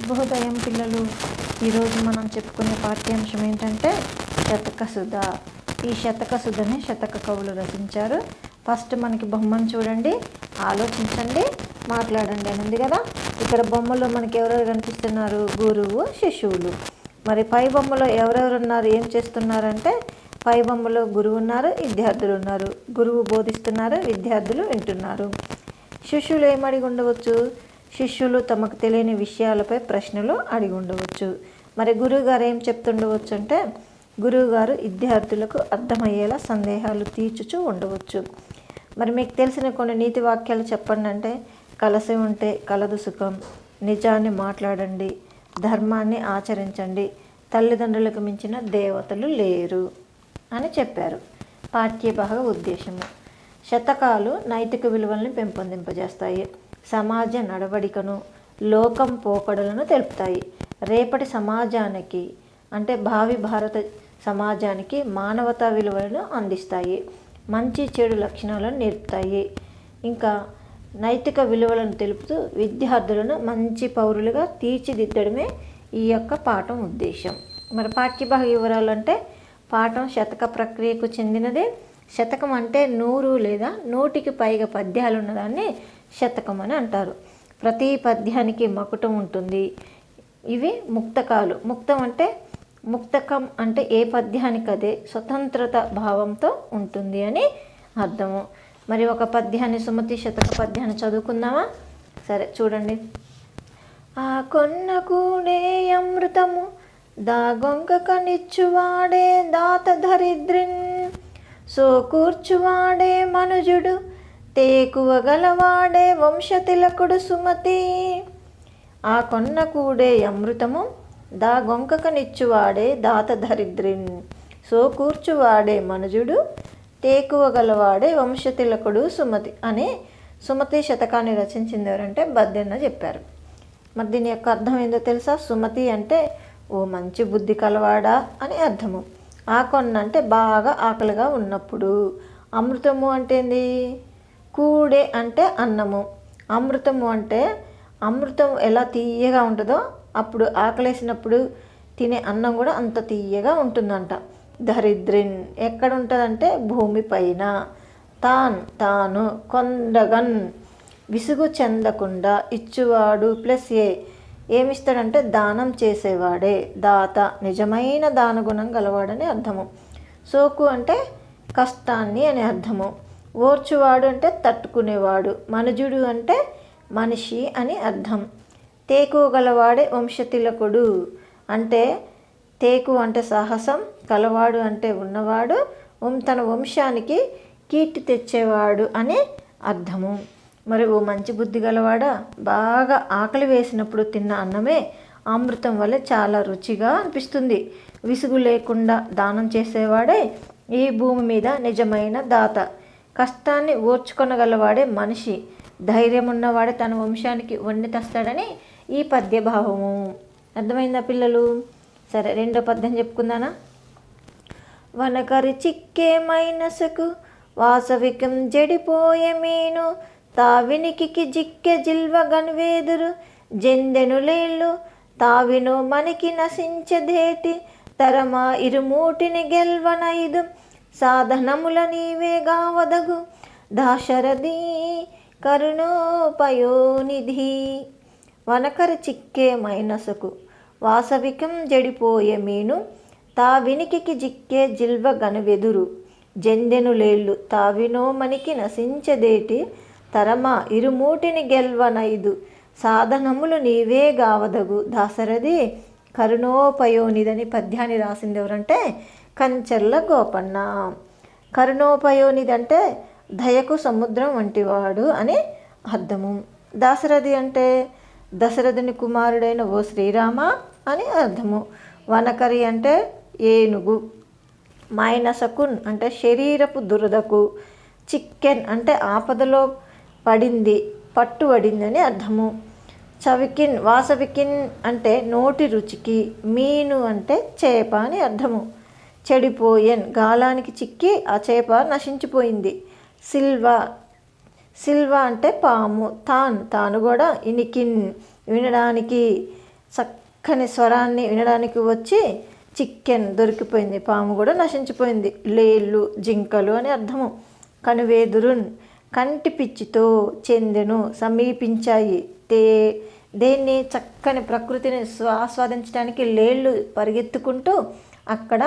శుభోదయం పిల్లలు. ఈరోజు మనం చెప్పుకునే పాఠ్యాంశం ఏంటంటే శతకసుధ. ఈ శతకసుధని శతక కవులు రచించారు. ఫస్ట్ మనకి బొమ్మను చూడండి, ఆలోచించండి, మాట్లాడండి అని ఉంది కదా. ఇక్కడ బొమ్మలో మనకి ఎవరెవరు కనిపిస్తున్నారు? గురువు, శిష్యువులు. మరి పై బొమ్మలో ఎవరెవరు ఉన్నారు, ఏం చేస్తున్నారంటే పై బొమ్మలో గురువు ఉన్నారు, విద్యార్థులు ఉన్నారు. గురువు బోధిస్తున్నారు, విద్యార్థులు వింటున్నారు. శిష్యులు ఏం అడిగి ఉండవచ్చు? శిష్యులు తమకు తెలియని విషయాలపై ప్రశ్నలు అడిగి ఉండవచ్చు. మరి గురువుగారు ఏం చెప్తుండవచ్చు అంటే గురువుగారు విద్యార్థులకు అర్థమయ్యేలా సందేహాలు తీర్చుచూ ఉండవచ్చు. మరి మీకు తెలిసిన కొన్ని నీతి వాక్యాలు చెప్పండి అంటే కలసి ఉంటే కలదు సుఖం, నిజాన్ని మాట్లాడండి, ధర్మాన్ని ఆచరించండి, తల్లిదండ్రులకు మించిన దేవతలు లేరు అని చెప్పారు. పాఠ్యభాగ ఉద్దేశము: శతకాలు నైతిక విలువలను పెంపొందింపజేస్తాయి, సమాజ నడవడికను, లోకం పోకడలను తెలుపుతాయి. రేపటి సమాజానికి అంటే భావి భారత సమాజానికి మానవతా విలువలను అందిస్తాయి, మంచి చెడు లక్షణాలను నేర్పుతాయి. ఇంకా నైతిక విలువలను తెలుపుతూ విద్యార్థులను మంచి పౌరులుగా తీర్చిదిద్దడమే ఈ యొక్క పాఠం ఉద్దేశం. మరి పాఠ్యభాగ వివరాలు అంటే పాఠం శతక ప్రక్రియకు చెందినదే. శతకం అంటే 100 లేదా 100కి పైగా పద్యాలు ఉన్నదాన్ని శతకం అని అంటారు. ప్రతి పద్యానికి మకుటం ఉంటుంది. ఇవి ముక్తకాలు. ముక్తకం అంటే ఏ పద్యానికి అదే స్వతంత్రత భావంతో ఉంటుంది అని అర్థము. మరి ఒక పద్యాన్ని, సుమతి శతక పద్యాన్ని చదువుకుందామా? సరే చూడండి. ఆ కొన్న కూడే అమృతము దాగొంక నిచ్చువాడే దాత దరిద్రిన్, సో కూర్చువాడే మనుజుడు తేకువ గలవాడే వంశతిలకుడు సుమతి. ఆ కొన్న కూడే అమృతము దాగొంక నిచ్చువాడే దాత దరిద్రిన్, సో కూర్చువాడే మనుజుడు తేకువ గలవాడే వంశతిలకుడు సుమతి అని సుమతి శతకాన్ని రచించింది ఎవరంటే బద్దెన్న చెప్పారు. మరి దీని యొక్క అర్థం ఏందో తెలుసా? సుమతి అంటే ఓ మంచి బుద్ధి కలవాడా అని అర్థము. ఆకొన్న అంటే బాగా ఆకలిగా ఉన్నప్పుడు. అమృతము అంటే ఏంది? కూడే అంటే అన్నము. అమృతము అంటే అమృతం ఎలా తీయగా ఉంటుందో అప్పుడు ఆకలేసినప్పుడు తినే అన్నం కూడా అంత తీయగా ఉంటుందంట. దరిద్రిన్ ఎక్కడ ఉంటుందంటే భూమిపైన. తాను కొండగన్ విసుగు చెందకుండా ఇచ్చువాడు ప్లస్ ఏమిస్తాడంటే దానం చేసేవాడే. దాత నిజమైన దానగుణం గలవాడని అర్థము. సోకు అంటే కష్టాన్ని అని అర్థము. ఓర్చువాడు అంటే తట్టుకునేవాడు. మనుజుడు అంటే మనిషి అని అర్థం. తేకు గలవాడే వంశతిలకుడు అంటే తేకు అంటే సాహసం, కలవాడు అంటే ఉన్నవాడు, తన వంశానికి కీర్తి తెచ్చేవాడు అని అర్థము. మరి ఓ మంచి బుద్ధి గలవాడా, బాగా ఆకలి వేసినప్పుడు తిన్న అన్నమే అమృతం వల్ల చాలా రుచిగా అనిపిస్తుంది. విసుగు లేకుండా దానం చేసేవాడే ఈ భూమి మీద నిజమైన దాత. కష్టాన్ని ఓర్చుకొనగలవాడే మనిషి. ధైర్యం ఉన్నవాడే తన వంశానికి వండి తెస్తాడని ఈ పద్యభావము. అర్థమైందా పిల్లలు? సరే రెండో పద్యం చెప్పుకుందానా? వనకరి చిక్కే మైనసకు వాసవికం జడిపోయే మీను, తావినికి జిక్కె జిల్వ గన్వేదురు జెందెనులేళ్ళు, తావిను మనకి నశించదేటి తరమా ఇరుమూటిని గెల్వనైదు, సాధనముల నీవే గావదగు దాశరథి కరుణోపయోనిధి. వనకరి చిక్కే మైనసకు వాసవికం జడిపోయే మీను, తావినికి జిక్కే జిల్వ గనువెదురు జెందెనులేళ్ళు, తావినో మనకి నశించదేటి తరమా ఇరుమూటిని గెల్వనైదు, సాధనములు నీవే గావదగు దాశరథి కరుణోపయోనిదని పద్యాన్ని రాసింది ఎవరంటే కంచర్ల గోపన్న. కరుణోపయోనిది అంటే దయకు సముద్రం వంటివాడు అని అర్థము. దాశరథి అంటే దశరథుని కుమారుడైన ఓ శ్రీరామ అని అర్థము. వనకరి అంటే ఏనుగు. మైనసకున్ అంటే శరీరపు దురదకు. చిక్కెన్ అంటే ఆపదలో పడింది, పట్టుబడింది అని అర్థము. చవికిన్ వాసవికిన్ అంటే నోటి రుచికి. మీను అంటే చేప అని అర్థము. చెడిపోయెన్ గాలానికి చిక్కి ఆ చేప నశించిపోయింది. సిల్వ అంటే పాము. తాను కూడా ఇనికిన్ వినడానికి. చక్కని స్వరాన్ని వినడానికి వచ్చి చికెన్ దొరికిపోయింది, పాము కూడా నశించిపోయింది. లేళ్ళు జింకలు అని అర్థము. కనువేదురున్ కంటి పిచ్చితో చెందెను సమీపించాయి. దేన్ని చక్కని ప్రకృతిని ఆస్వాదించడానికి లేళ్ళు పరిగెత్తుకుంటూ అక్కడ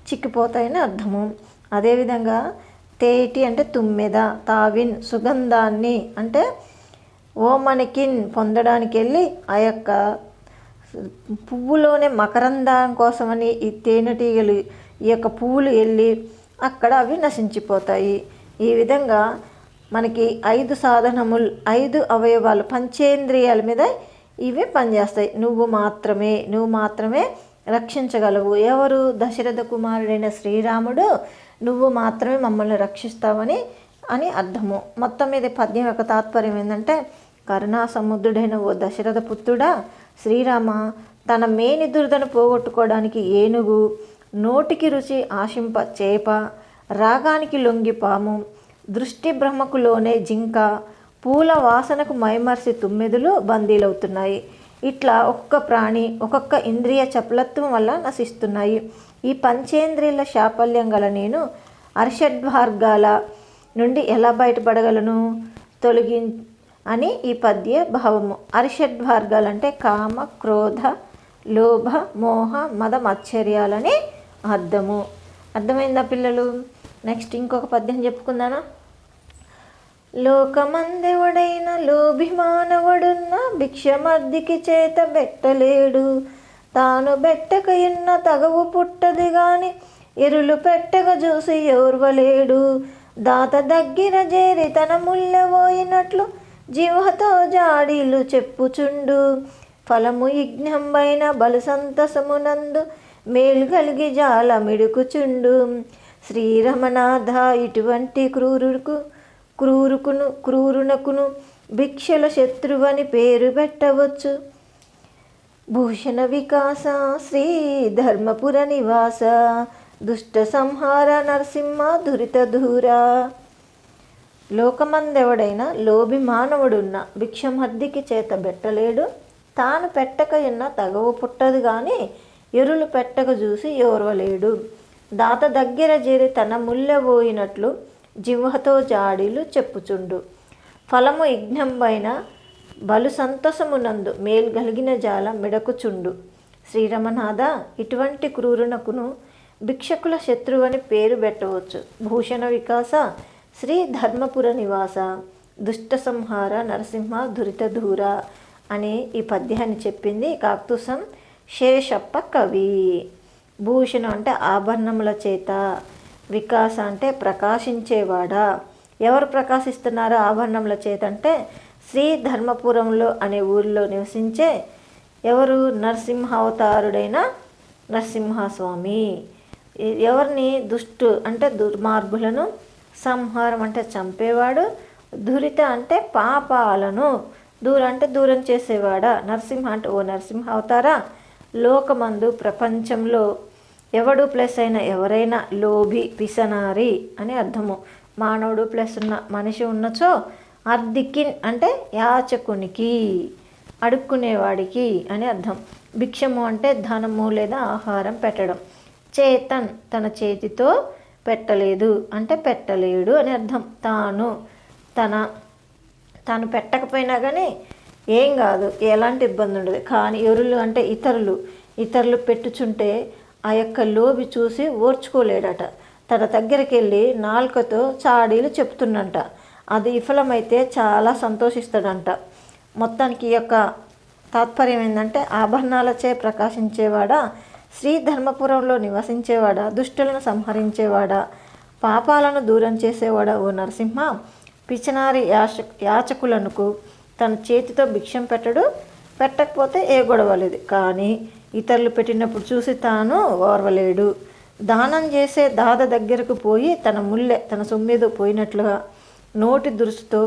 చిక్కిపోతాయని అర్థము. అదేవిధంగా తేటి అంటే తుమ్మెద, తావిన్ సుగంధాన్ని అంటే ఓమనికిన్ పొందడానికి వెళ్ళి ఆ యొక్క పువ్వులోనే మకరందం కోసమని ఈ తేనెటీగలు ఈ యొక్క పువ్వులు వెళ్ళి అక్కడ అవి నశించిపోతాయి. ఈ విధంగా మనకి 5 సాధనములు, 5 అవయవాలు, పంచేంద్రియాల మీద ఇవి పనిచేస్తాయి. నువ్వు మాత్రమే రక్షించగలవు. ఎవరు? దశరథ కుమారుడైన శ్రీరాముడు నువ్వు మాత్రమే మమ్మల్ని రక్షిస్తావని అర్థము. మొత్తం మీద పద్యం యొక్క తాత్పర్యం ఏంటంటే, కరుణా సముద్రుడైన ఓ దశరథ పుత్రుడా, శ్రీరామ తన మేని దురదను పోగొట్టుకోవడానికి ఏనుగు, నోటికి రుచి ఆశింప చేప, రాగానికి లొంగి పాము, దృష్టి బ్రహ్మకులోనే జింక, పూల వాసనకు మైమర్సి తుమ్మెదులు బందీలవుతున్నాయి. ఇట్లా ఒక్కొక్క ప్రాణి ఒక్కొక్క ఇంద్రియ చపలత్వం వల్ల నశిస్తున్నాయి. ఈ పంచేంద్రియాల శాపల్యం గల నేను అరిషడ్వర్గాల నుండి ఎలా బయటపడగలను? అని ఈ పద్య భావము. అరిషడ్వర్గాలంటే కామ, క్రోధ, లోభ, మోహ, మద, మత్సర్యాలని అర్థము. అర్థమైందా పిల్లలు? నెక్స్ట్ ఇంకొక పద్యం చెప్పుకుందానా? లోకమందెవడైన లోభిమానవడున్న భిక్షమర్దికి చేత బెట్టలేడు, తాను బెట్టకయున్న తగవు పుట్టది గాని ఎరులు పెట్టక చూసి ఓర్వలేడు. దాత దగ్గర చేరి తన ముల్లెపోయినట్లు జీవతో జాడీలు చెప్పుచుండు, ఫలము యజ్ఞంబైన బలు సంతసమునందు మేలు కలిగి జాల మిడుకుచుండు. శ్రీరమనాథ ఇటువంటి క్రూరునకును భిక్షల శత్రువని పేరు పెట్టవచ్చు. భూషణ వికాస శ్రీ ధర్మపుర నివాస, దుష్ట సంహార నరసింహ దురిత దూర. లోకమందెవడైనా లోభి మానవుడున్న భిక్షమర్దికి చేత బెట్టలేడు, తాను పెట్టకయున్న తగవు పుట్టదు గాని ఎరులు పెట్టక చూసి ఓర్వలేడు. దాత దగ్గర చేరి తన ముల్లెపోయినట్లు జిహ్వతో జాడీలు చెప్పుచుండు, ఫలము యజ్ఞంబైన బలు సంతసమునందు మేలు కలిగిన జాల మిడకుచుండు. శ్రీరమనాథ ఇటువంటి క్రూరునకును భిక్షకుల శత్రువని పేరు పెట్టవచ్చు. భూషణ వికాస శ్రీ ధర్మపుర నివాస, దుష్ట సంహార నరసింహ దురిత దూర అని ఈ పద్యాన్ని చెప్పింది కాక్తుసం శేషప్ప కవి. భూషణం అంటే ఆభరణముల చేత, వికాస అంటే ప్రకాశించేవాడా. ఎవరు ప్రకాశిస్తున్నారు ఆభరణముల చేత అంటే శ్రీ ధర్మపురంలో అనే ఊరిలో నివసించే ఎవరు? నరసింహావతారుడైన నరసింహస్వామి. ఎవరిని? అంటే దుర్మార్గులను, సంహారం అంటే చంపేవాడు, దురిత అంటే పాపాలను, అంటే దూరం చేసేవాడా. నరసింహ అంటే ఓ నరసింహ అవతారా, లోకమందు ప్రపంచంలో ఎవడు ప్లస్ అయినా ఎవరైనా లోభి పిసనారి అని అర్థము. మానవుడు ప్లస్ ఉన్న మనిషి ఉన్నచో అర్ధికిన్ అంటే యాచకునికి, అడుక్కునేవాడికి అని అర్థం. భిక్షము అంటే ధనము లేదా ఆహారం పెట్టడం. చేతన్ తన చేతితో పెట్టలేదు అంటే పెట్టలేడు అని అర్థం. తాను పెట్టకపోయినా కానీ ఏం కాదు, ఎలాంటి ఇబ్బంది ఉండదు. కానీ ఎరులు అంటే ఇతరులు పెట్టుచుంటే ఆ యొక్క లోబి చూసి ఓర్చుకోలేడట. తన దగ్గరికి వెళ్ళి నాలుకతో చాడీలు చెప్తున్నంట. అది విఫలమైతే చాలా సంతోషిస్తాడంట. మొత్తానికి ఈ యొక్క తాత్పర్యం ఏంటంటే, ఆభరణాలచే ప్రకాశించేవాడా, శ్రీ ధర్మపురంలో నివసించేవాడా, దుష్టులను సంహరించేవాడా, పాపాలను దూరం చేసేవాడా ఓ నరసింహ, పిచనారి యాచకులకు తన చేతితో భిక్షం పెట్టకపోతే ఏ గొడవ లేదు. కానీ ఇతరులు పెట్టినప్పుడు చూసి తాను ఓర్వలేడు. దానం చేసే దాద దగ్గరకు పోయి తన సొమ్మిదో పోయినట్లుగా నోటి దురుసుతో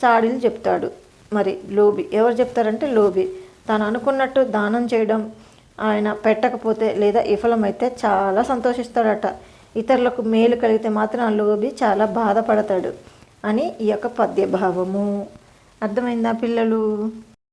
చాడీలు చెప్తాడు. మరి లోబి ఎవరు చెప్తారంటే లోబి. తాను అనుకున్నట్టు దానం చేయడం ఆయన పెట్టకపోతే లేదా విఫలమైతే చాలా సంతోషిస్తాడట. ఇతరులకు మేలు కలిగితే మాత్రం ఆ లోబి చాలా బాధపడతాడు అని ఈ యొక్క పద్యభావము. అర్థమైందా పిల్లలు?